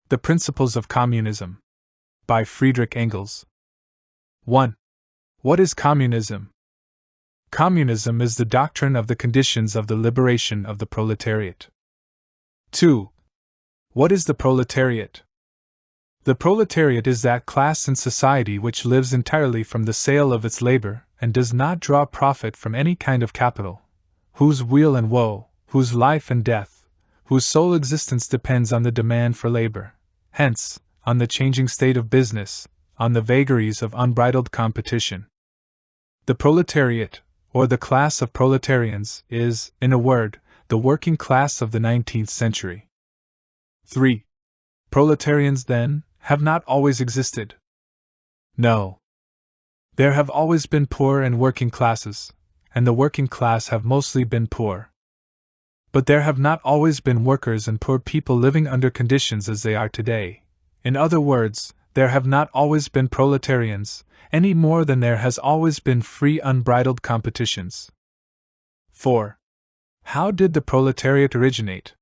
The Principles of Communism. By Friedrich Engels. 1. What is communism? Communism is the doctrine of the conditions of the liberation of the proletariat. 2. What is the proletariat? The proletariat is that class in society which lives entirely from the sale of its labor and does not draw profit from any kind of capital, whose weal and woe, whose life and death, whose sole existence depends on the demand for labor, hence, on the changing state of business, on the vagaries of unbridled competition. The proletariat, or the class of proletarians, is, in a word, the working class of the 19th century. 3. Proletarians, then, have not always existed. No. There have always been poor and working classes, and the working class have mostly been poor. But there have not always been workers and poor people living under conditions as they are today. In other words, there have not always been proletarians, any more than there has always been free unbridled competitions. 4. How did the proletariat originate?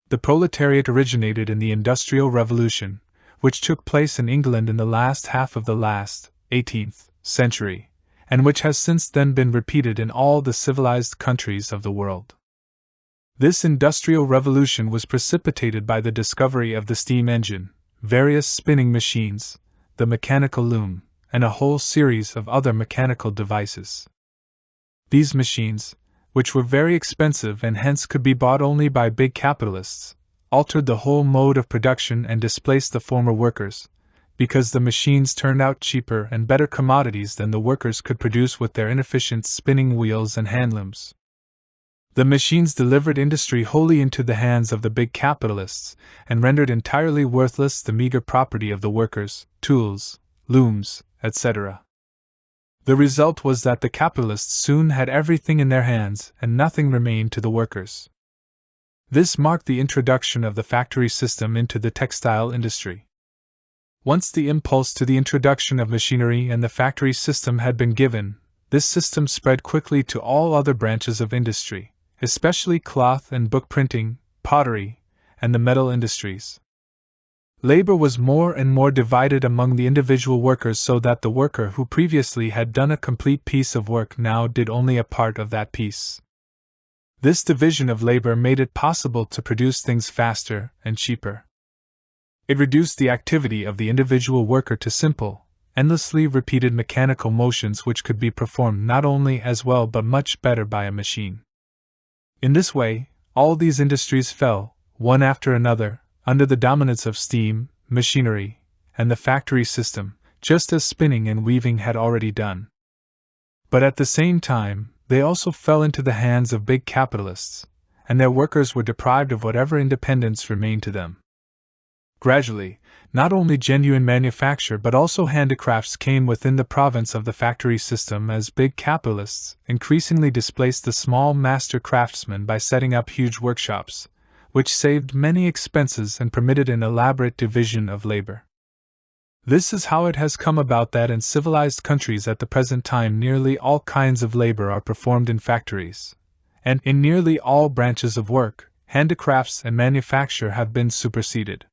The proletariat originated in the Industrial Revolution, which took place in England in the last half of the last, 18th, century, and which has since then been repeated in all the civilized countries of the world. This industrial revolution was precipitated by the discovery of the steam engine, various spinning machines, the mechanical loom, and a whole series of other mechanical devices. These machines, which were very expensive and hence could be bought only by big capitalists, altered the whole mode of production and displaced the former workers, because the machines turned out cheaper and better commodities than the workers could produce with their inefficient spinning wheels and hand looms. The machines delivered industry wholly into the hands of the big capitalists, and rendered entirely worthless the meager property of the workers, tools, looms, etc. The result was that the capitalists soon had everything in their hands and nothing remained to the workers. This marked the introduction of the factory system into the textile industry. Once the impulse to the introduction of machinery and the factory system had been given, this system spread quickly to all other branches of industry, especially cloth and book printing, pottery, and the metal industries. Labor was more and more divided among the individual workers, so that the worker who previously had done a complete piece of work now did only a part of that piece. This division of labor made it possible to produce things faster and cheaper. It reduced the activity of the individual worker to simple, endlessly repeated mechanical motions which could be performed not only as well but much better by a machine. In this way, all these industries fell, one after another, under the dominance of steam, machinery, and the factory system, just as spinning and weaving had already done. But at the same time, they also fell into the hands of big capitalists, and their workers were deprived of whatever independence remained to them. Gradually, not only genuine manufacture but also handicrafts came within the province of the factory system as big capitalists increasingly displaced the small master craftsmen by setting up huge workshops, which saved many expenses and permitted an elaborate division of labor. This is how it has come about that in civilized countries at the present time nearly all kinds of labor are performed in factories, and in nearly all branches of work, handicrafts and manufacture have been superseded.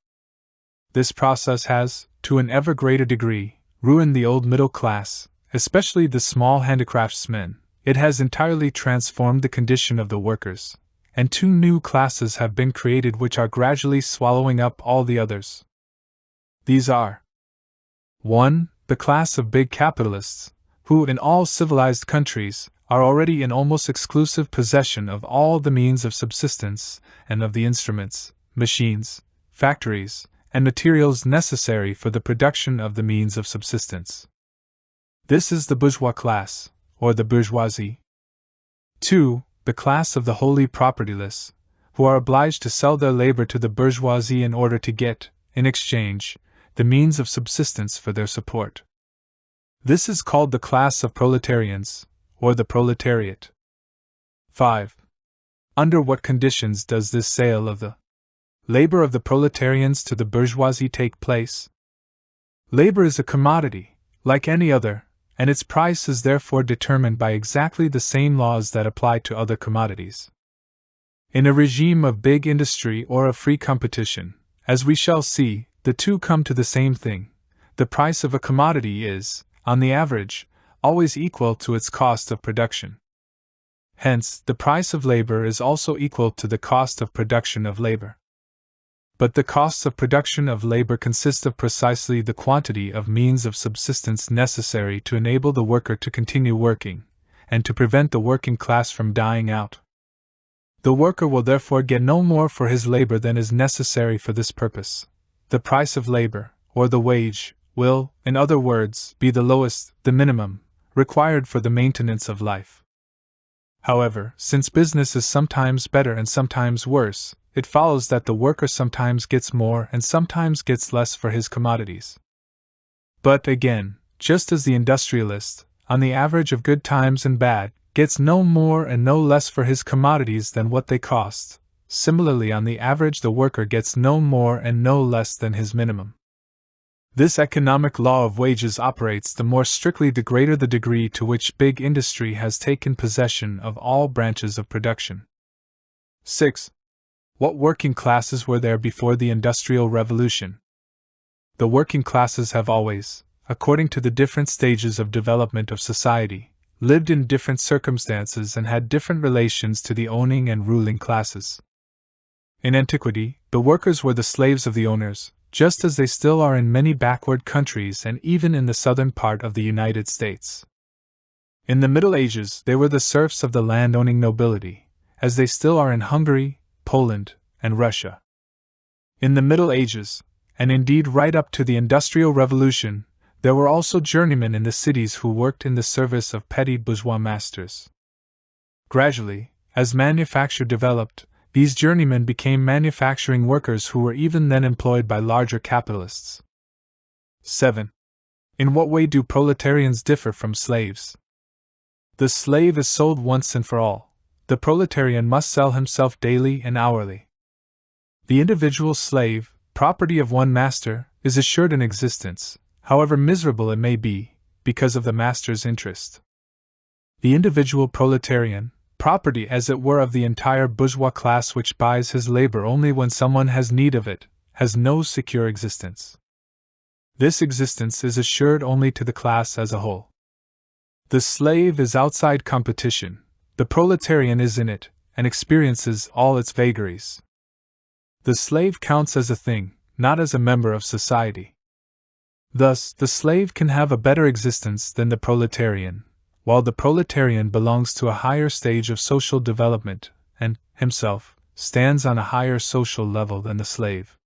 This process has, to an ever greater degree, ruined the old middle class, especially the small handicraftsmen. It has entirely transformed the condition of the workers, and two new classes have been created which are gradually swallowing up all the others. These are: 1. The class of big capitalists, who, in all civilized countries, are already in almost exclusive possession of all the means of subsistence and of the instruments, machines, factories, and materials necessary for the production of the means of subsistence. This is the bourgeois class, or the bourgeoisie. 2. The class of the wholly propertyless, who are obliged to sell their labor to the bourgeoisie in order to get, in exchange, the means of subsistence for their support. This is called the class of proletarians, or the proletariat. 5. Under what conditions does this sale of the labor of the proletarians to the bourgeoisie take place? Labor is a commodity, like any other, and its price is therefore determined by exactly the same laws that apply to other commodities. In a regime of big industry or of free competition, As we shall see, the two come to the same thing. The price of a commodity is, on the average, always equal to its cost of production. Hence, the price of labor is also equal to the cost of production of labor. But the costs of production of labor consist of precisely the quantity of means of subsistence necessary to enable the worker to continue working, and to prevent the working class from dying out. The worker will therefore get no more for his labor than is necessary for this purpose. The price of labor, or the wage, will, in other words, be the lowest, the minimum, required for the maintenance of life. However, since business is sometimes better and sometimes worse, it follows that the worker sometimes gets more and sometimes gets less for his commodities. But again, just as the industrialist, on the average of good times and bad, gets no more and no less for his commodities than what they cost, similarly on the average the worker gets no more and no less than his minimum. This economic law of wages operates the more strictly the greater the degree to which big industry has taken possession of all branches of production. 6. What working classes were there before the Industrial Revolution? The working classes have always, according to the different stages of development of society, lived in different circumstances and had different relations to the owning and ruling classes. In antiquity, the workers were the slaves of the owners, just as they still are in many backward countries and even in the southern part of the United States. In the Middle Ages, they were the serfs of the land-owning nobility, as they still are in Hungary, Poland, and Russia. In the Middle Ages, and indeed right up to the Industrial Revolution, there were also journeymen in the cities who worked in the service of petty bourgeois masters. Gradually, as manufacture developed, these journeymen became manufacturing workers who were even then employed by larger capitalists. 7. In what way do proletarians differ from slaves? The slave is sold once and for all. The proletarian must sell himself daily and hourly. The individual slave, property of one master, is assured an existence, however miserable it may be, because of the master's interest. The individual proletarian, property as it were of the entire bourgeois class which buys his labor only when someone has need of it, has no secure existence. This existence is assured only to the class as a whole. The slave is outside competition, the proletarian is in it, and experiences all its vagaries. The slave counts as a thing, not as a member of society. Thus, the slave can have a better existence than the proletarian, while the proletarian belongs to a higher stage of social development, and, himself, stands on a higher social level than the slave.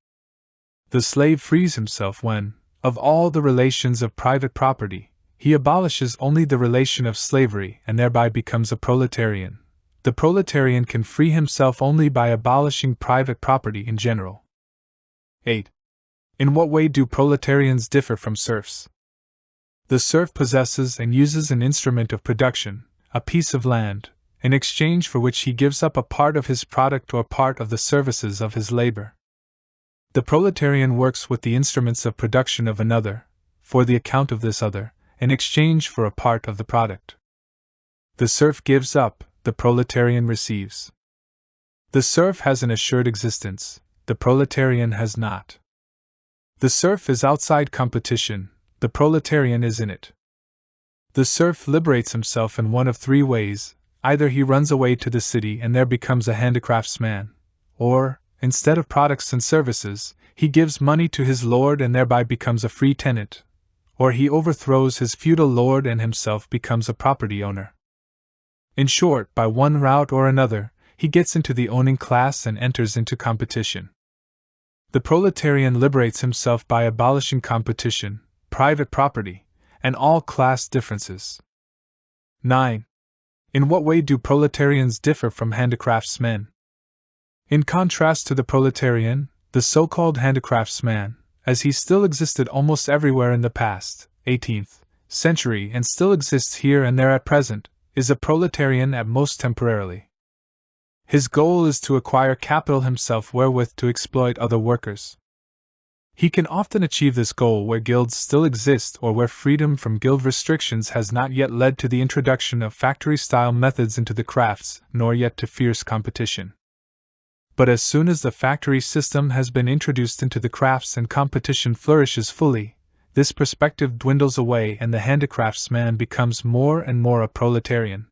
The slave frees himself when, of all the relations of private property, he abolishes only the relation of slavery and thereby becomes a proletarian. The proletarian can free himself only by abolishing private property in general. 8. In what way do proletarians differ from serfs? The serf possesses and uses an instrument of production, a piece of land, in exchange for which he gives up a part of his product or part of the services of his labor. The proletarian works with the instruments of production of another, for the account of this other, in exchange for a part of the product. The serf gives up, the proletarian receives. The serf has an assured existence, the proletarian has not. The serf is outside competition, the proletarian is in it. The serf liberates himself in one of three ways: either he runs away to the city and there becomes a handicraftsman, or, instead of products and services, he gives money to his lord and thereby becomes a free tenant, or he overthrows his feudal lord and himself becomes a property owner. In short, by one route or another, he gets into the owning class and enters into competition. The proletarian liberates himself by abolishing competition, private property, and all class differences. 9. In what way do proletarians differ from handicraftsmen? In contrast to the proletarian, the so-called handicraftsman, as he still existed almost everywhere in the past, 18th century and still exists here and there at present, is a proletarian at most temporarily. His goal is to acquire capital himself wherewith to exploit other workers. He can often achieve this goal where guilds still exist or where freedom from guild restrictions has not yet led to the introduction of factory-style methods into the crafts, nor yet to fierce competition. But as soon as the factory system has been introduced into the crafts and competition flourishes fully, this perspective dwindles away and the handicraftsman becomes more and more a proletarian.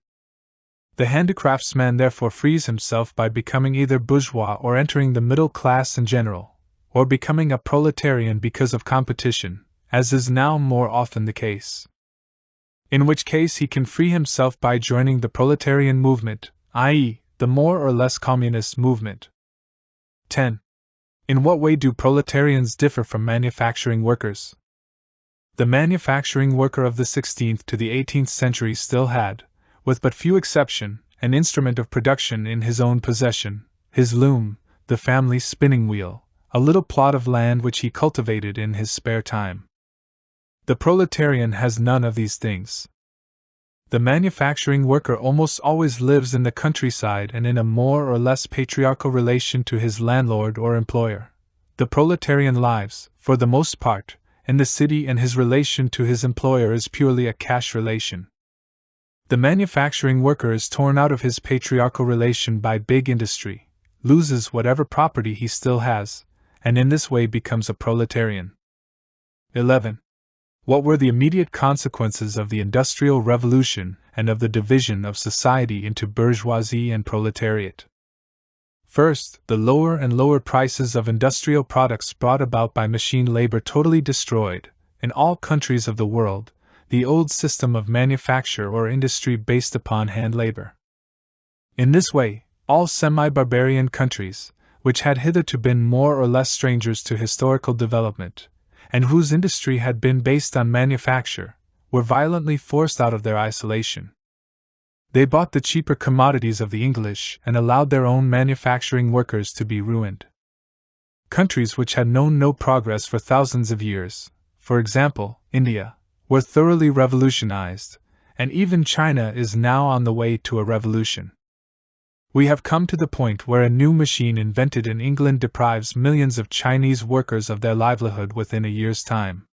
The handicraftsman therefore frees himself by becoming either bourgeois or entering the middle class in general, or becoming a proletarian because of competition, as is now more often the case. In which case he can free himself by joining the proletarian movement, i.e., the more or less communist movement. 10. In what way do proletarians differ from manufacturing workers? The manufacturing worker of the 16th to the 18th century still had, with but few exceptions, an instrument of production in his own possession, his loom, the family spinning wheel, a little plot of land which he cultivated in his spare time. The proletarian has none of these things. The manufacturing worker almost always lives in the countryside and in a more or less patriarchal relation to his landlord or employer. The proletarian lives, for the most part, in the city, and his relation to his employer is purely a cash relation. The manufacturing worker is torn out of his patriarchal relation by big industry, loses whatever property he still has, and in this way becomes a proletarian. 11. What were the immediate consequences of the Industrial Revolution and of the division of society into bourgeoisie and proletariat? First, the lower and lower prices of industrial products brought about by machine labor totally destroyed, in all countries of the world, the old system of manufacture or industry based upon hand labor. In this way, all semi-barbarian countries, which had hitherto been more or less strangers to historical development, and whose industry had been based on manufacture, were violently forced out of their isolation. They bought the cheaper commodities of the English and allowed their own manufacturing workers to be ruined. Countries which had known no progress for thousands of years, for example, India, were thoroughly revolutionized, and even China is now on the way to a revolution. We have come to the point where a new machine invented in England deprives millions of Chinese workers of their livelihood within a year's time.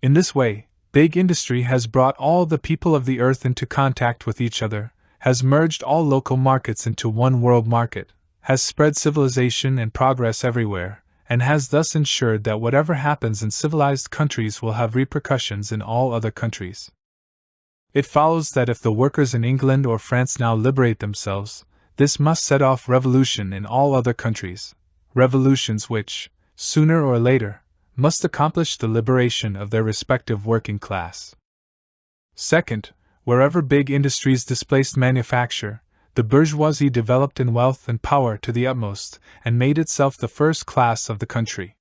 In this way, big industry has brought all the people of the earth into contact with each other, has merged all local markets into one world market, has spread civilization and progress everywhere, and has thus ensured that whatever happens in civilized countries will have repercussions in all other countries. It follows that if the workers in England or France now liberate themselves, this must set off revolution in all other countries, revolutions which, sooner or later, must accomplish the liberation of their respective working class. Second, wherever big industries displaced manufacture, the bourgeoisie developed in wealth and power to the utmost, and made itself the first class of the country.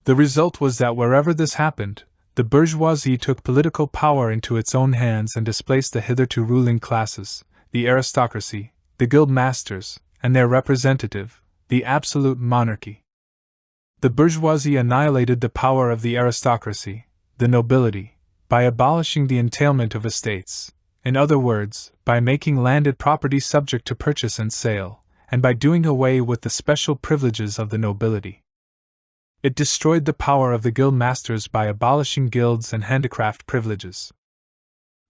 The result was that wherever this happened, the bourgeoisie took political power into its own hands and displaced the hitherto ruling classes, the aristocracy, the guild masters, and their representative, the absolute monarchy. The bourgeoisie annihilated the power of the aristocracy, the nobility, by abolishing the entailment of estates, in other words, by making landed property subject to purchase and sale, and by doing away with the special privileges of the nobility. It destroyed the power of the guild masters by abolishing guilds and handicraft privileges.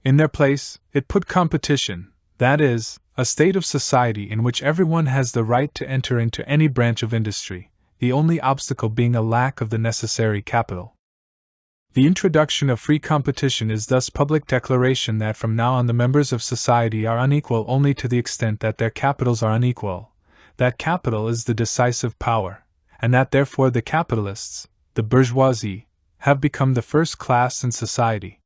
In their place, it put competition, that is, a state of society in which everyone has the right to enter into any branch of industry, the only obstacle being a lack of the necessary capital. The introduction of free competition is thus public declaration that from now on the members of society are unequal only to the extent that their capitals are unequal, that capital is the decisive power, and that therefore the capitalists, the bourgeoisie, have become the first class in society.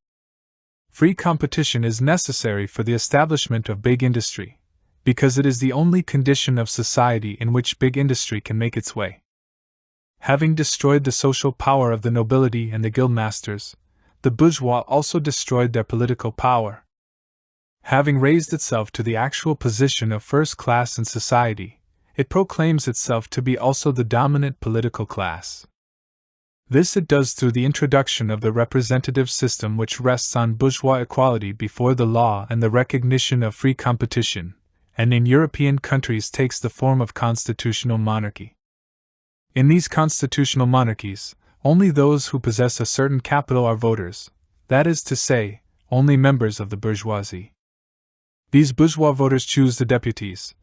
Free competition is necessary for the establishment of big industry, because it is the only condition of society in which big industry can make its way. Having destroyed the social power of the nobility and the guild masters, the bourgeois also destroyed their political power. Having raised itself to the actual position of first class in society, it proclaims itself to be also the dominant political class. This it does through the introduction of the representative system which rests on bourgeois equality before the law and the recognition of free competition, and in European countries takes the form of constitutional monarchy. In these constitutional monarchies, only those who possess a certain capital are voters, that is to say, only members of the bourgeoisie. These bourgeois voters choose the deputies,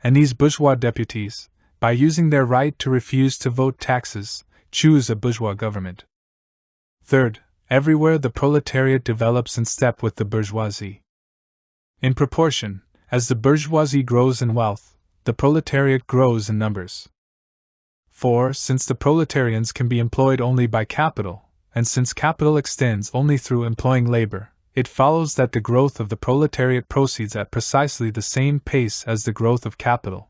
and these bourgeois deputies, by using their right to refuse to vote taxes, choose a bourgeois government. Third, everywhere the proletariat develops in step with the bourgeoisie. In proportion, as the bourgeoisie grows in wealth, the proletariat grows in numbers. 4. Since the proletarians can be employed only by capital, and since capital extends only through employing labor, it follows that the growth of the proletariat proceeds at precisely the same pace as the growth of capital.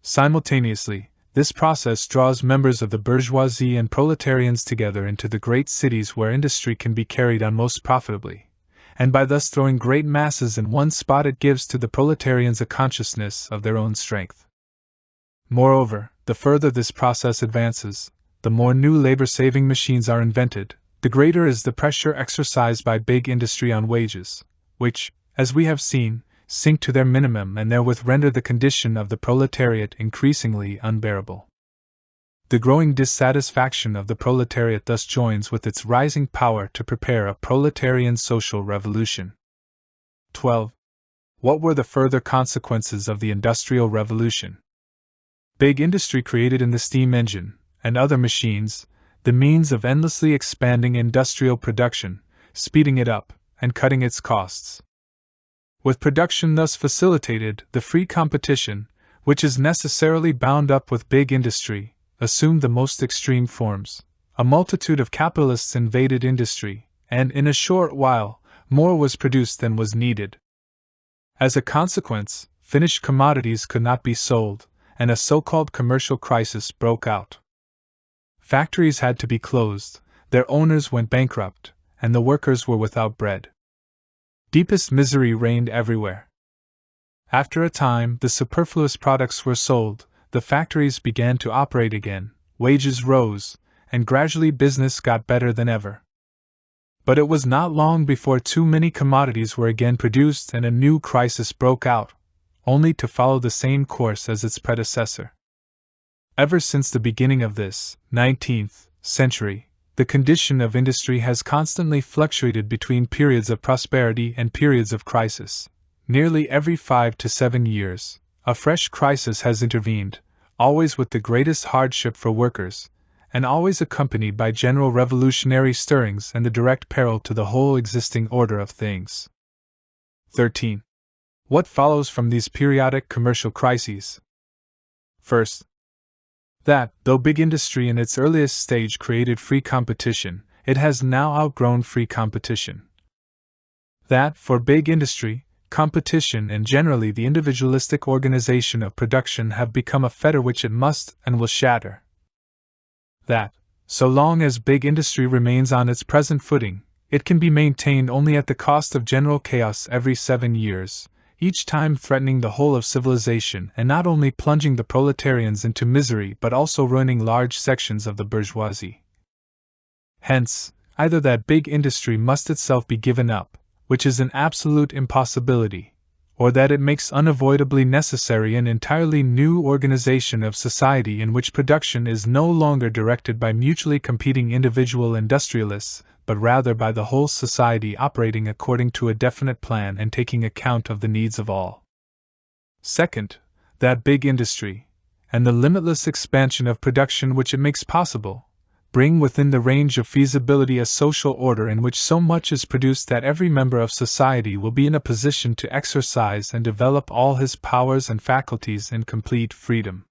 Simultaneously, this process draws members of the bourgeoisie and proletarians together into the great cities where industry can be carried on most profitably, and by thus throwing great masses in one spot it gives to the proletarians a consciousness of their own strength. Moreover, the further this process advances, the more new labor-saving machines are invented, the greater is the pressure exercised by big industry on wages, which, as we have seen, sink to their minimum and therewith render the condition of the proletariat increasingly unbearable. The growing dissatisfaction of the proletariat thus joins with its rising power to prepare a proletarian social revolution. 12. What were the further consequences of the Industrial Revolution? Big industry created in the steam engine, and other machines, the means of endlessly expanding industrial production, speeding it up, and cutting its costs. With production thus facilitated, the free competition, which is necessarily bound up with big industry, assumed the most extreme forms. A multitude of capitalists invaded industry, and in a short while, more was produced than was needed. As a consequence, finished commodities could not be sold, and a so-called commercial crisis broke out. Factories had to be closed, their owners went bankrupt, and the workers were without bread. Deepest misery reigned everywhere. After a time, the superfluous products were sold, the factories began to operate again, wages rose, and gradually business got better than ever. But it was not long before too many commodities were again produced and a new crisis broke out, only to follow the same course as its predecessor. Ever since the beginning of this 19th century, the condition of industry has constantly fluctuated between periods of prosperity and periods of crisis. Nearly every 5 to 7 years, a fresh crisis has intervened, always with the greatest hardship for workers, and always accompanied by general revolutionary stirrings and the direct peril to the whole existing order of things. 13. What follows from these periodic commercial crises? First, that, though big industry in its earliest stage created free competition, it has now outgrown free competition. That, for big industry, competition and generally the individualistic organization of production have become a fetter which it must and will shatter. That, so long as big industry remains on its present footing, it can be maintained only at the cost of general chaos every 7 years, each time threatening the whole of civilization and not only plunging the proletarians into misery but also ruining large sections of the bourgeoisie. Hence, either that big industry must itself be given up, which is an absolute impossibility, or that it makes unavoidably necessary an entirely new organization of society in which production is no longer directed by mutually competing individual industrialists, but rather by the whole society operating according to a definite plan and taking account of the needs of all. Second, that big industry, and the limitless expansion of production which it makes possible, bring within the range of feasibility a social order in which so much is produced that every member of society will be in a position to exercise and develop all his powers and faculties in complete freedom.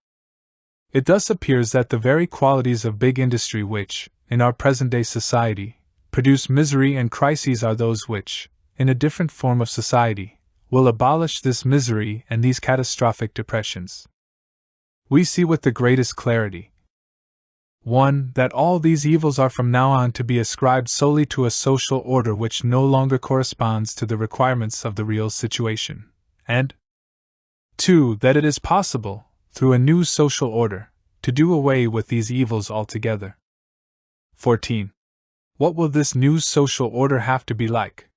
It thus appears that the very qualities of big industry which, in our present-day society, produce misery and crises are those which, in a different form of society, will abolish this misery and these catastrophic depressions. We see with the greatest clarity 1. That all these evils are from now on to be ascribed solely to a social order which no longer corresponds to the requirements of the real situation, and 2. That it is possible, through a new social order, to do away with these evils altogether. 14. What will this new social order have to be like?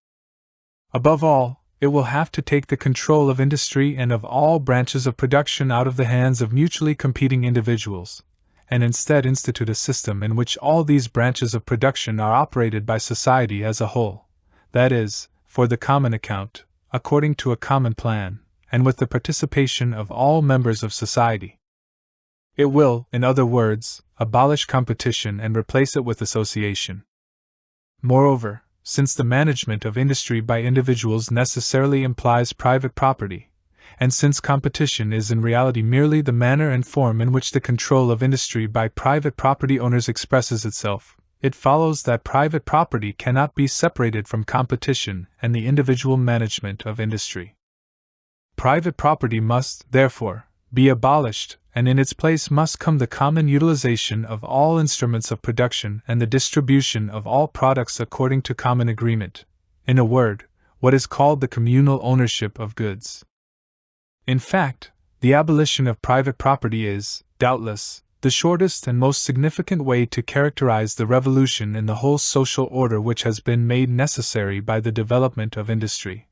Above all, it will have to take the control of industry and of all branches of production out of the hands of mutually competing individuals, and instead institute a system in which all these branches of production are operated by society as a whole, that is, for the common account, according to a common plan, and with the participation of all members of society. It will, in other words, abolish competition and replace it with association. Moreover, since the management of industry by individuals necessarily implies private property, and since competition is in reality merely the manner and form in which the control of industry by private property owners expresses itself, it follows that private property cannot be separated from competition and the individual management of industry. Private property must, therefore, be abolished, and in its place must come the common utilization of all instruments of production and the distribution of all products according to common agreement. In a word, what is called the communal ownership of goods. In fact, the abolition of private property is, doubtless, the shortest and most significant way to characterize the revolution in the whole social order which has been made necessary by the development of industry,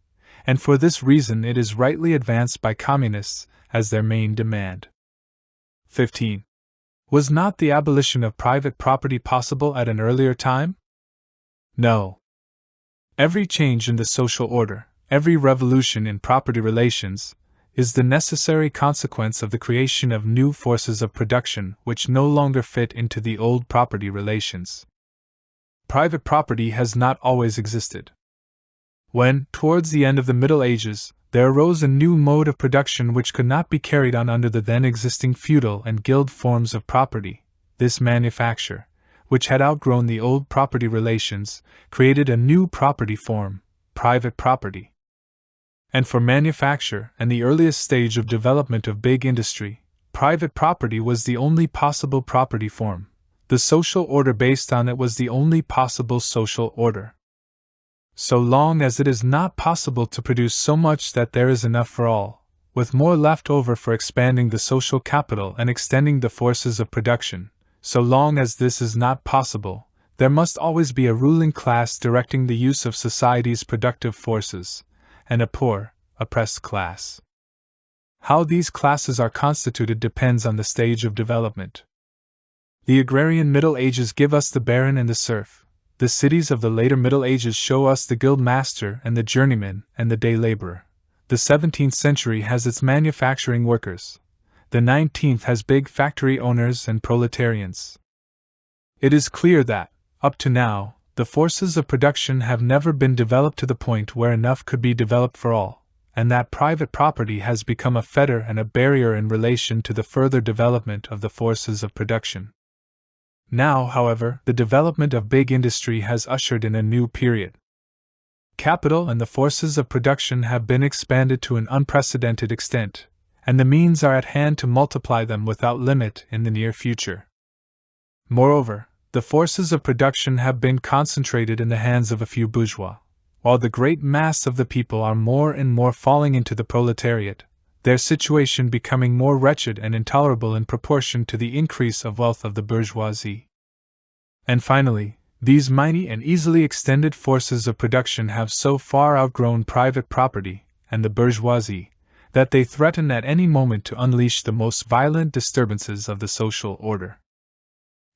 and for this reason it is rightly advanced by communists as their main demand. 15. Was not the abolition of private property possible at an earlier time? No. Every change in the social order, every revolution in property relations, is the necessary consequence of the creation of new forces of production which no longer fit into the old property relations. Private property has not always existed. When, towards the end of the Middle Ages, there arose a new mode of production which could not be carried on under the then existing feudal and guild forms of property, this manufacture, which had outgrown the old property relations, created a new property form, private property. And for manufacture and the earliest stage of development of big industry, private property was the only possible property form. The social order based on it was the only possible social order. So long as it is not possible to produce so much that there is enough for all, with more left over for expanding the social capital and extending the forces of production, so long as this is not possible, there must always be a ruling class directing the use of society's productive forces, and a poor, oppressed class. How these classes are constituted depends on the stage of development. The agrarian Middle Ages give us the baron and the serf. The cities of the later Middle Ages show us the guild master and the journeyman and the day laborer. The 17th century has its manufacturing workers. The 19th has big factory owners and proletarians. It is clear that, up to now, the forces of production have never been developed to the point where enough could be developed for all, and that private property has become a fetter and a barrier in relation to the further development of the forces of production. Now, however, the development of big industry has ushered in a new period. Capital and the forces of production have been expanded to an unprecedented extent, and the means are at hand to multiply them without limit in the near future. Moreover, the forces of production have been concentrated in the hands of a few bourgeois, while the great mass of the people are more and more falling into the proletariat, their situation becoming more wretched and intolerable in proportion to the increase of wealth of the bourgeoisie. And finally, these mighty and easily extended forces of production have so far outgrown private property and the bourgeoisie that they threaten at any moment to unleash the most violent disturbances of the social order.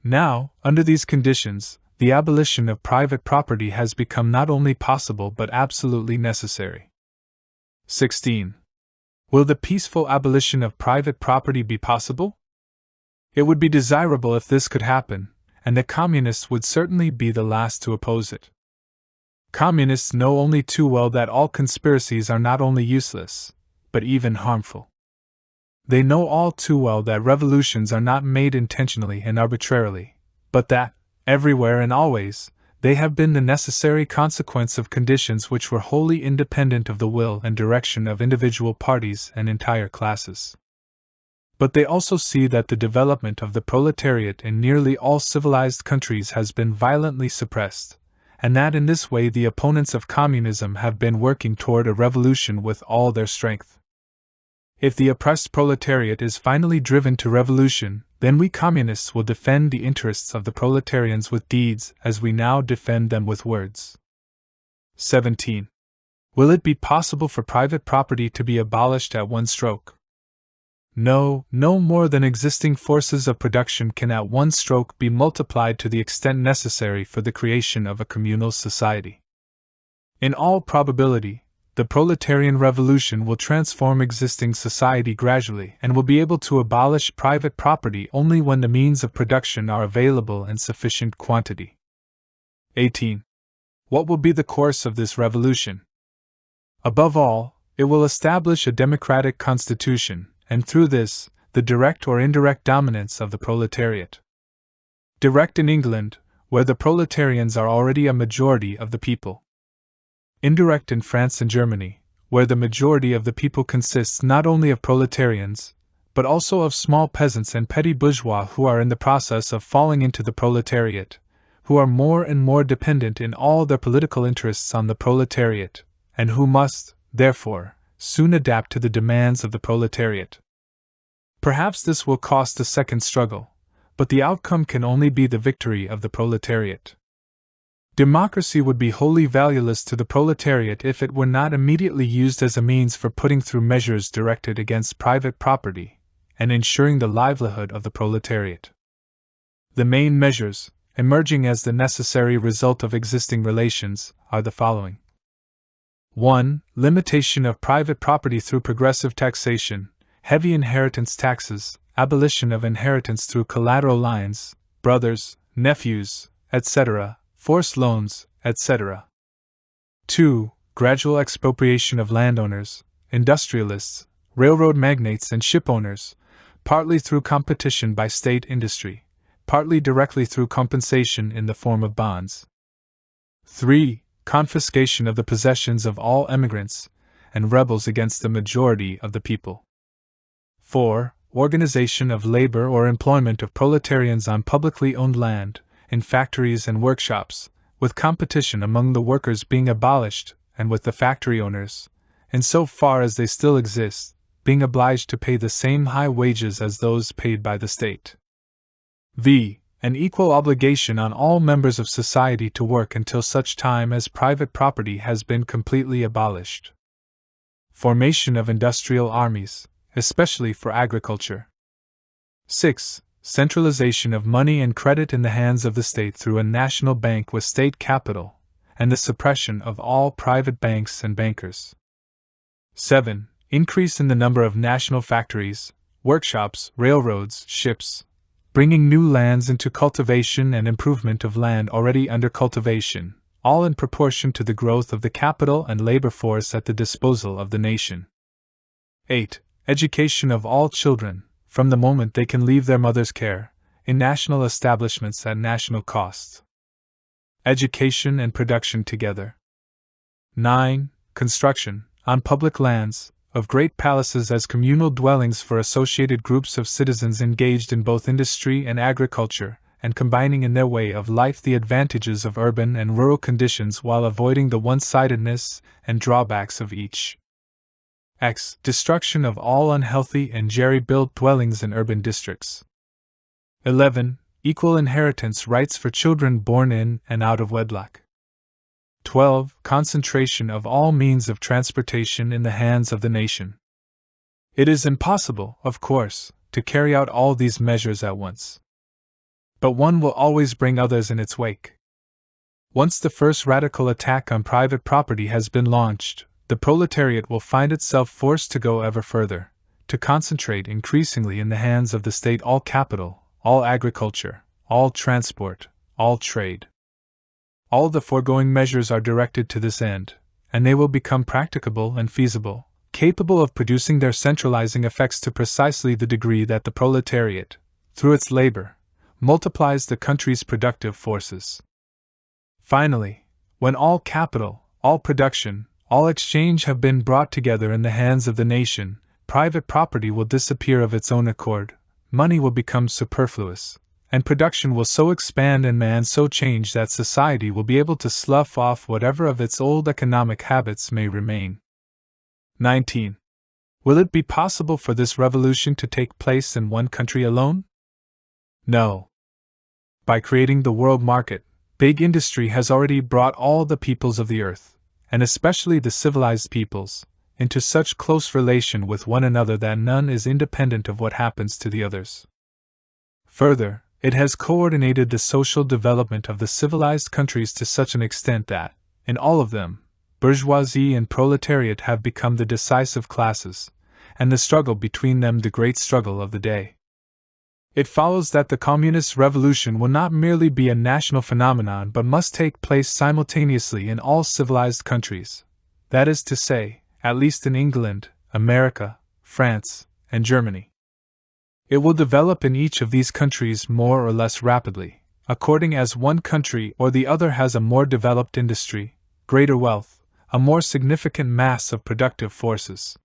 Now, under these conditions, the abolition of private property has become not only possible but absolutely necessary. 16. Will the peaceful abolition of private property be possible? It would be desirable if this could happen, and the communists would certainly be the last to oppose it. Communists know only too well that all conspiracies are not only useless, but even harmful. They know all too well that revolutions are not made intentionally and arbitrarily, but that, everywhere and always, they have been the necessary consequence of conditions which were wholly independent of the will and direction of individual parties and entire classes. But they also see that the development of the proletariat in nearly all civilized countries has been violently suppressed, and that in this way the opponents of communism have been working toward a revolution with all their strength. If the oppressed proletariat is finally driven to revolution, then we communists will defend the interests of the proletarians with deeds as we now defend them with words. 17. Will it be possible for private property to be abolished at one stroke? No, no more than existing forces of production can at one stroke be multiplied to the extent necessary for the creation of a communal society. In all probability, the proletarian revolution will transform existing society gradually and will be able to abolish private property only when the means of production are available in sufficient quantity. 18. What will be the course of this revolution? Above all, it will establish a democratic constitution, and through this, the direct or indirect dominance of the proletariat. Direct in England, where the proletarians are already a majority of the people. Indirect in France and Germany, where the majority of the people consists not only of proletarians, but also of small peasants and petty bourgeois who are in the process of falling into the proletariat, who are more and more dependent in all their political interests on the proletariat, and who must, therefore, soon adapt to the demands of the proletariat. Perhaps this will cost a second struggle, but the outcome can only be the victory of the proletariat. Democracy would be wholly valueless to the proletariat if it were not immediately used as a means for putting through measures directed against private property and ensuring the livelihood of the proletariat. The main measures, emerging as the necessary result of existing relations, are the following. 1. Limitation of private property through progressive taxation, heavy inheritance taxes, abolition of inheritance through collateral lines, brothers, nephews, etc., forced loans, etc. 2. Gradual expropriation of landowners, industrialists, railroad magnates and shipowners, partly through competition by state industry, partly directly through compensation in the form of bonds. 3. Confiscation of the possessions of all emigrants and rebels against the majority of the people. 4. Organization of labor or employment of proletarians on publicly owned land, in factories and workshops, with competition among the workers being abolished, and with the factory owners, in so far as they still exist, being obliged to pay the same high wages as those paid by the state. V. An equal obligation on all members of society to work until such time as private property has been completely abolished. Formation of industrial armies, especially for agriculture. 6. Centralization of money and credit in the hands of the state through a national bank with state capital, and the suppression of all private banks and bankers. 7. Increase in the number of national factories, workshops, railroads, ships, bringing new lands into cultivation and improvement of land already under cultivation, all in proportion to the growth of the capital and labor force at the disposal of the nation. 8. Education of all children, from the moment they can leave their mother's care, in national establishments at national cost. Education and production together. 9. Construction, on public lands, of great palaces as communal dwellings for associated groups of citizens engaged in both industry and agriculture, and combining in their way of life the advantages of urban and rural conditions while avoiding the one-sidedness and drawbacks of each. X. Destruction of all unhealthy and jerry-built dwellings in urban districts. 11. Equal inheritance rights for children born in and out of wedlock. 12. Concentration of all means of transportation in the hands of the nation. It is impossible, of course, to carry out all these measures at once. But one will always bring others in its wake. Once the first radical attack on private property has been launched, the proletariat will find itself forced to go ever further, to concentrate increasingly in the hands of the state all capital, all agriculture, all transport, all trade. All the foregoing measures are directed to this end, and they will become practicable and feasible, capable of producing their centralizing effects to precisely the degree that the proletariat, through its labor, multiplies the country's productive forces. Finally, when all capital, all production, all exchange have been brought together in the hands of the nation, private property will disappear of its own accord, money will become superfluous, and production will so expand and man so change that society will be able to slough off whatever of its old economic habits may remain. 19. Will it be possible for this revolution to take place in one country alone? No. By creating the world market, big industry has already brought all the peoples of the earth, and especially the civilized peoples, into such close relation with one another that none is independent of what happens to the others. Further, it has coordinated the social development of the civilized countries to such an extent that, in all of them, bourgeoisie and proletariat have become the decisive classes, and the struggle between them the great struggle of the day. It follows that the communist revolution will not merely be a national phenomenon but must take place simultaneously in all civilized countries, that is to say, at least in England, America, France, and Germany. It will develop in each of these countries more or less rapidly, according as one country or the other has a more developed industry, greater wealth, a more significant mass of productive forces.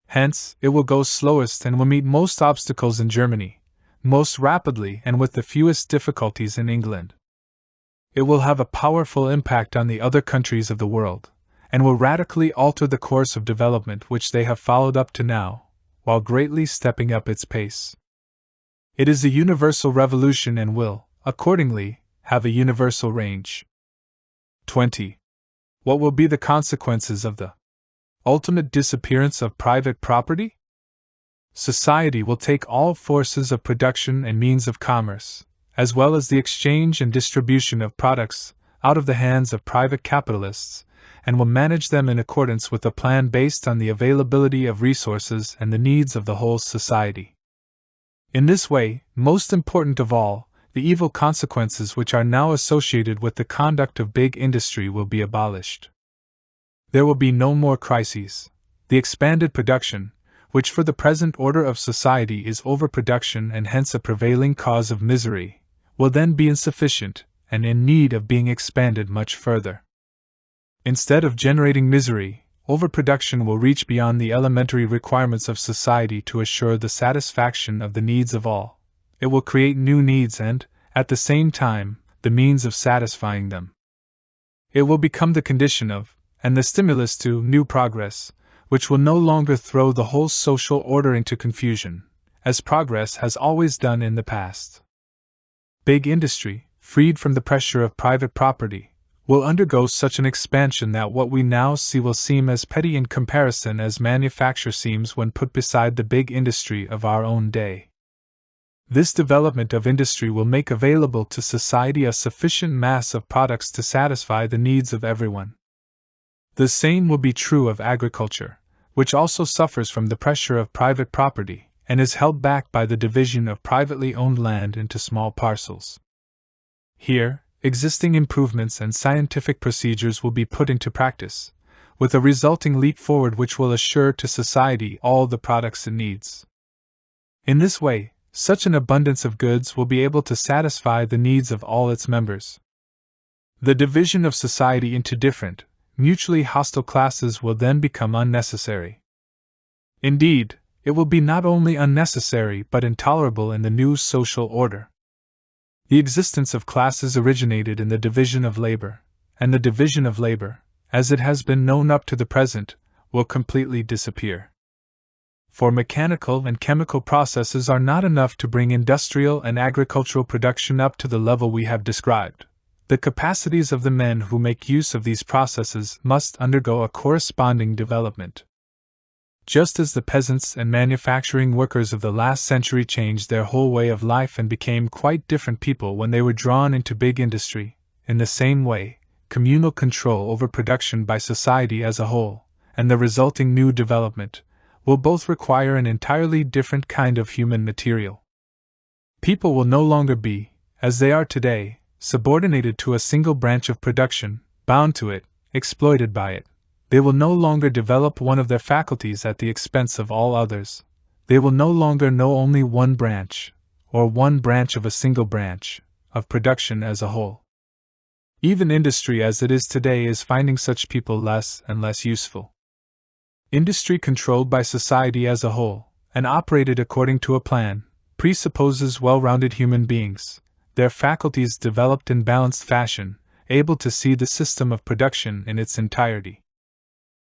Hence, it will go slowest and will meet most obstacles in Germany, most rapidly and with the fewest difficulties in England. It will have a powerful impact on the other countries of the world, and will radically alter the course of development which they have followed up to now, while greatly stepping up its pace. It is a universal revolution and will, accordingly, have a universal range. 20. What will be the consequences of the ultimate disappearance of private property? Society will take all forces of production and means of commerce, as well as the exchange and distribution of products, out of the hands of private capitalists, and will manage them in accordance with a plan based on the availability of resources and the needs of the whole society. In this way, most important of all, the evil consequences which are now associated with the conduct of big industry will be abolished. There will be no more crises. The expanded production, which for the present order of society is overproduction and hence a prevailing cause of misery, will then be insufficient and in need of being expanded much further. Instead of generating misery, overproduction will reach beyond the elementary requirements of society to assure the satisfaction of the needs of all. It will create new needs and, at the same time, the means of satisfying them. It will become the condition of, and the stimulus to, new progress, which will no longer throw the whole social order into confusion, as progress has always done in the past. Big industry, freed from the pressure of private property, will undergo such an expansion that what we now see will seem as petty in comparison as manufacture seems when put beside the big industry of our own day. This development of industry will make available to society a sufficient mass of products to satisfy the needs of everyone. The same will be true of agriculture, which also suffers from the pressure of private property and is held back by the division of privately owned land into small parcels. Here, existing improvements and scientific procedures will be put into practice, with a resulting leap forward which will assure to society all the products it needs. In this way, such an abundance of goods will be able to satisfy the needs of all its members. The division of society into different, mutually hostile classes will then become unnecessary. Indeed, it will be not only unnecessary but intolerable in the new social order. The existence of classes originated in the division of labor, and the division of labor, as it has been known up to the present, will completely disappear. For mechanical and chemical processes are not enough to bring industrial and agricultural production up to the level we have described. The capacities of the men who make use of these processes must undergo a corresponding development. Just as the peasants and manufacturing workers of the last century changed their whole way of life and became quite different people when they were drawn into big industry, in the same way, communal control over production by society as a whole, and the resulting new development, will both require an entirely different kind of human material. People will no longer be, as they are today, subordinated to a single branch of production, bound to it, exploited by it. They will no longer develop one of their faculties at the expense of all others. They will no longer know only one branch, or one branch of a single branch, of production as a whole. Even industry as it is today is finding such people less and less useful. Industry controlled by society as a whole, and operated according to a plan, presupposes well-rounded human beings, their faculties developed in balanced fashion, able to see the system of production in its entirety.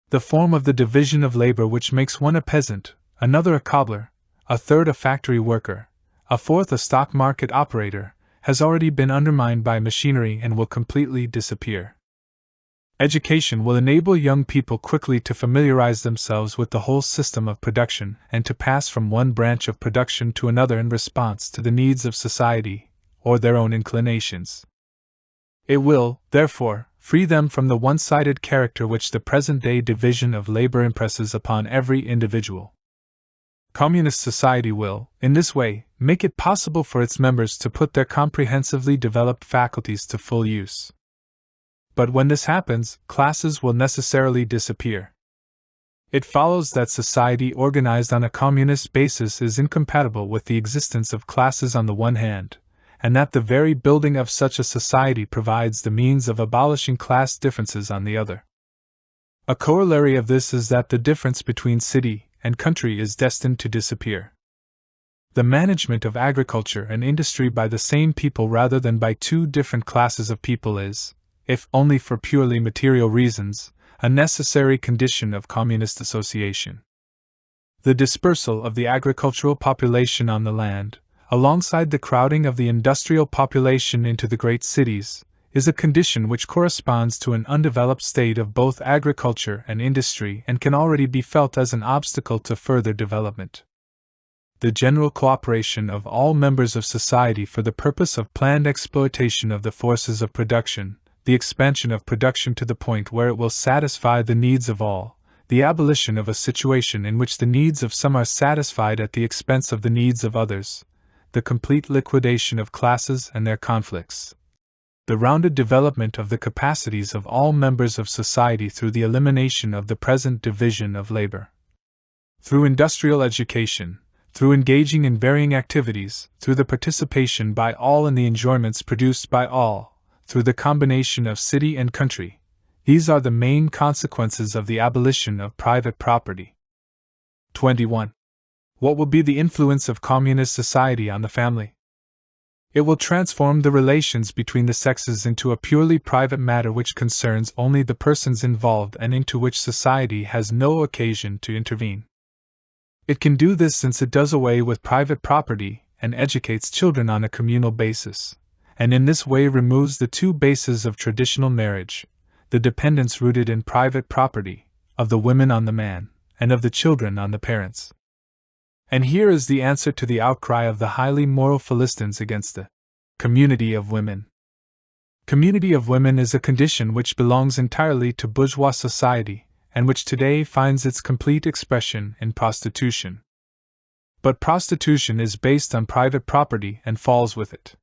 The form of the division of labor which makes one a peasant, another a cobbler, a third a factory worker, a fourth a stock market operator, has already been undermined by machinery and will completely disappear. Education will enable young people quickly to familiarize themselves with the whole system of production and to pass from one branch of production to another in response to the needs of society or their own inclinations. It will, therefore, free them from the one-sided character which the present-day division of labor impresses upon every individual. Communist society will, in this way, make it possible for its members to put their comprehensively developed faculties to full use. But when this happens, classes will necessarily disappear. It follows that society organized on a communist basis is incompatible with the existence of classes on the one hand, and that the very building of such a society provides the means of abolishing class differences on the other. A corollary of this is that the difference between city and country is destined to disappear. The management of agriculture and industry by the same people rather than by two different classes of people is, if only for purely material reasons, a necessary condition of communist association. The dispersal of the agricultural population on the land, alongside the crowding of the industrial population into the great cities, is a condition which corresponds to an undeveloped state of both agriculture and industry and can already be felt as an obstacle to further development. The general cooperation of all members of society for the purpose of planned exploitation of the forces of production, the expansion of production to the point where it will satisfy the needs of all, the abolition of a situation in which the needs of some are satisfied at the expense of the needs of others, the complete liquidation of classes and their conflicts, the rounded development of the capacities of all members of society through the elimination of the present division of labor. Through industrial education, through engaging in varying activities, through the participation by all in the enjoyments produced by all, through the combination of city and country, these are the main consequences of the abolition of private property. 21. What will be the influence of communist society on the family? It will transform the relations between the sexes into a purely private matter which concerns only the persons involved and into which society has no occasion to intervene. It can do this since it does away with private property and educates children on a communal basis, and in this way removes the two bases of traditional marriage, the dependence rooted in private property, of the women on the man, and of the children on the parents. And here is the answer to the outcry of the highly moral Philistines against the community of women. Community of women is a condition which belongs entirely to bourgeois society, and which today finds its complete expression in prostitution. But prostitution is based on private property and falls with it.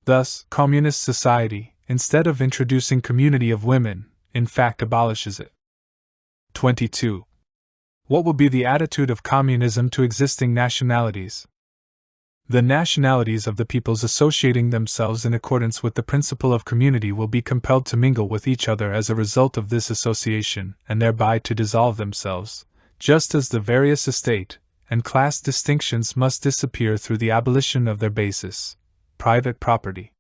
Thus, communist society, instead of introducing community of women, in fact abolishes it. 22. What will be the attitude of communism to existing nationalities? The nationalities of the peoples associating themselves in accordance with the principle of community will be compelled to mingle with each other as a result of this association, and thereby to dissolve themselves, just as the various estate and class distinctions must disappear through the abolition of their basis, private property.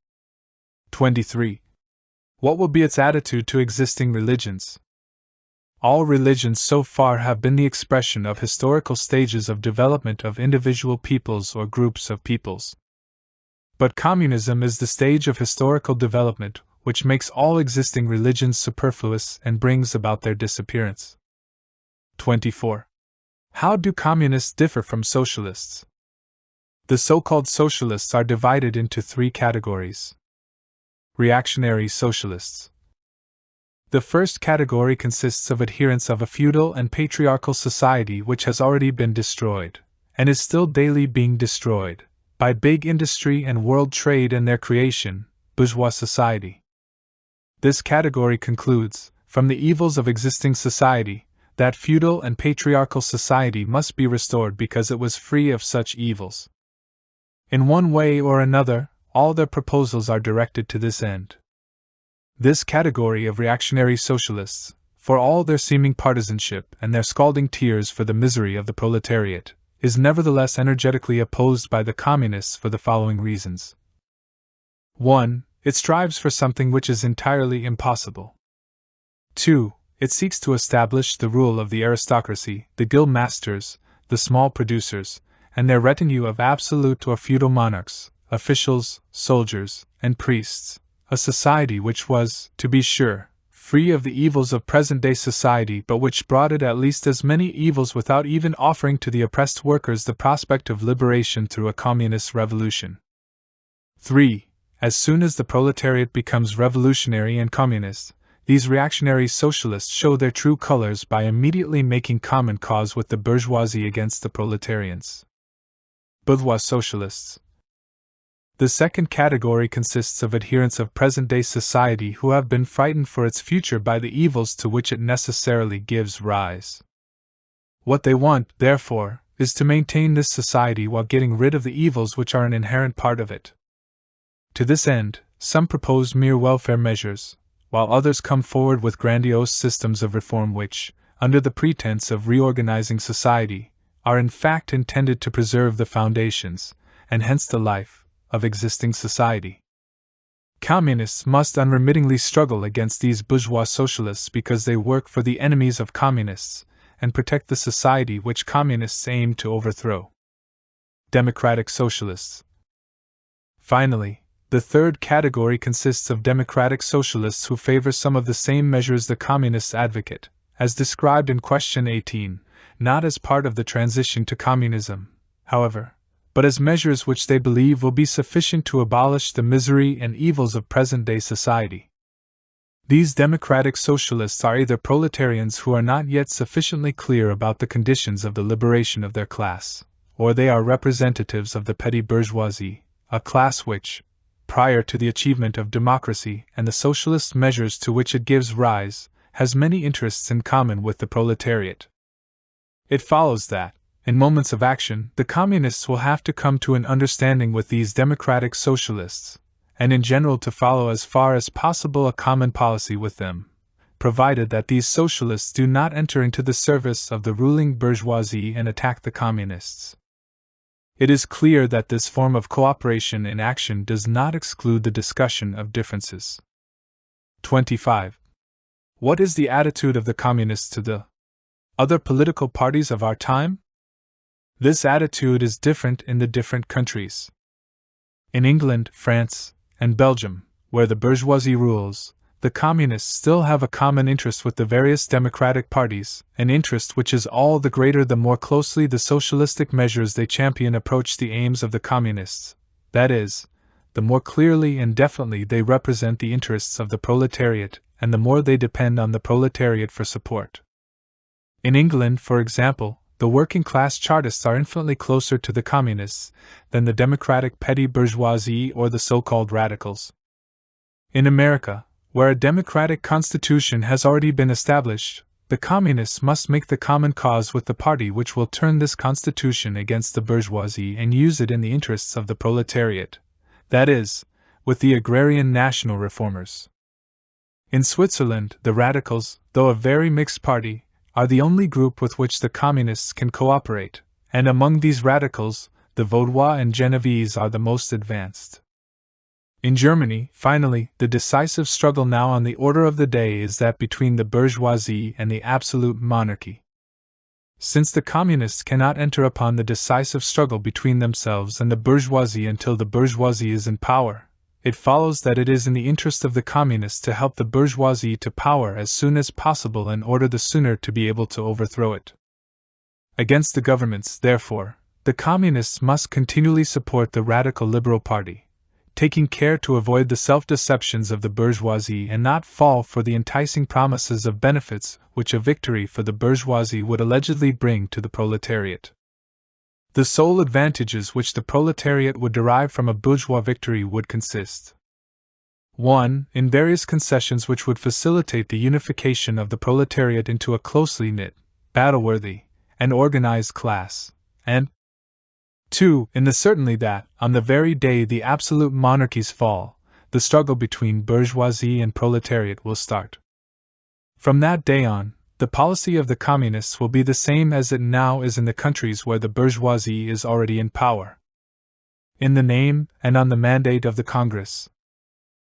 23. What will be its attitude to existing religions? All religions so far have been the expression of historical stages of development of individual peoples or groups of peoples. But communism is the stage of historical development which makes all existing religions superfluous and brings about their disappearance. 24. How do communists differ from socialists? The so-called socialists are divided into three categories. Reactionary socialists. The first category consists of adherents of a feudal and patriarchal society which has already been destroyed, and is still daily being destroyed, by big industry and world trade and their creation, bourgeois society. This category concludes, from the evils of existing society, that feudal and patriarchal society must be restored because it was free of such evils. In one way or another, all their proposals are directed to this end. This category of reactionary socialists, for all their seeming partisanship and their scalding tears for the misery of the proletariat, is nevertheless energetically opposed by the communists for the following reasons. 1. It strives for something which is entirely impossible. 2. It seeks to establish the rule of the aristocracy, the guild masters, the small producers, and their retinue of absolute or feudal monarchs, officials, soldiers, and priests. A society which was, to be sure, free of the evils of present-day society but which brought it at least as many evils without even offering to the oppressed workers the prospect of liberation through a communist revolution. 3. as soon as the proletariat becomes revolutionary and communist, these reactionary socialists show their true colors by immediately making common cause with the bourgeoisie against the proletarians. Bourgeois socialists. The second category consists of adherents of present-day society who have been frightened for its future by the evils to which it necessarily gives rise. What they want, therefore, is to maintain this society while getting rid of the evils which are an inherent part of it. To this end, some propose mere welfare measures, while others come forward with grandiose systems of reform which, under the pretense of reorganizing society, are in fact intended to preserve the foundations, and hence the life, of existing society. Communists must unremittingly struggle against these bourgeois socialists because they work for the enemies of communists, and protect the society which communists aim to overthrow. Democratic socialists. Finally, the third category consists of democratic socialists who favor some of the same measures the communists advocate, as described in question 18, not as part of the transition to communism, however, but as measures which they believe will be sufficient to abolish the misery and evils of present-day society. These democratic socialists are either proletarians who are not yet sufficiently clear about the conditions of the liberation of their class, or they are representatives of the petty bourgeoisie, a class which, prior to the achievement of democracy and the socialist measures to which it gives rise, has many interests in common with the proletariat. It follows that, in moments of action, the communists will have to come to an understanding with these democratic socialists, and in general to follow as far as possible a common policy with them, provided that these socialists do not enter into the service of the ruling bourgeoisie and attack the communists. It is clear that this form of cooperation in action does not exclude the discussion of differences. 25. What is the attitude of the communists to the other political parties of our time? This attitude is different in the different countries. In England, France, and Belgium, where the bourgeoisie rules, the communists still have a common interest with the various democratic parties, an interest which is all the greater the more closely the socialistic measures they champion approach the aims of the communists, that is, the more clearly and definitely they represent the interests of the proletariat, and the more they depend on the proletariat for support. In England, for example, the working-class Chartists are infinitely closer to the communists than the democratic petty bourgeoisie or the so-called radicals. In America, where a democratic constitution has already been established, the communists must make the common cause with the party which will turn this constitution against the bourgeoisie and use it in the interests of the proletariat, that is, with the agrarian national reformers. In Switzerland, the radicals, though a very mixed party, are the only group with which the communists can cooperate, and among these radicals, the Vaudois and Genevese are the most advanced. In Germany, finally, the decisive struggle now on the order of the day is that between the bourgeoisie and the absolute monarchy. Since the communists cannot enter upon the decisive struggle between themselves and the bourgeoisie until the bourgeoisie is in power, it follows that it is in the interest of the communists to help the bourgeoisie to power as soon as possible in order the sooner to be able to overthrow it. Against the governments, therefore, the communists must continually support the radical liberal party, taking care to avoid the self-deceptions of the bourgeoisie and not fall for the enticing promises of benefits which a victory for the bourgeoisie would allegedly bring to the proletariat. The sole advantages which the proletariat would derive from a bourgeois victory would consist 1. In various concessions which would facilitate the unification of the proletariat into a closely knit, battle-worthy, and organized class, and 2. In the certainty that, on the very day the absolute monarchies fall, the struggle between bourgeoisie and proletariat will start. From that day on, the policy of the communists will be the same as it now is in the countries where the bourgeoisie is already in power. In the name and on the mandate of the Congress,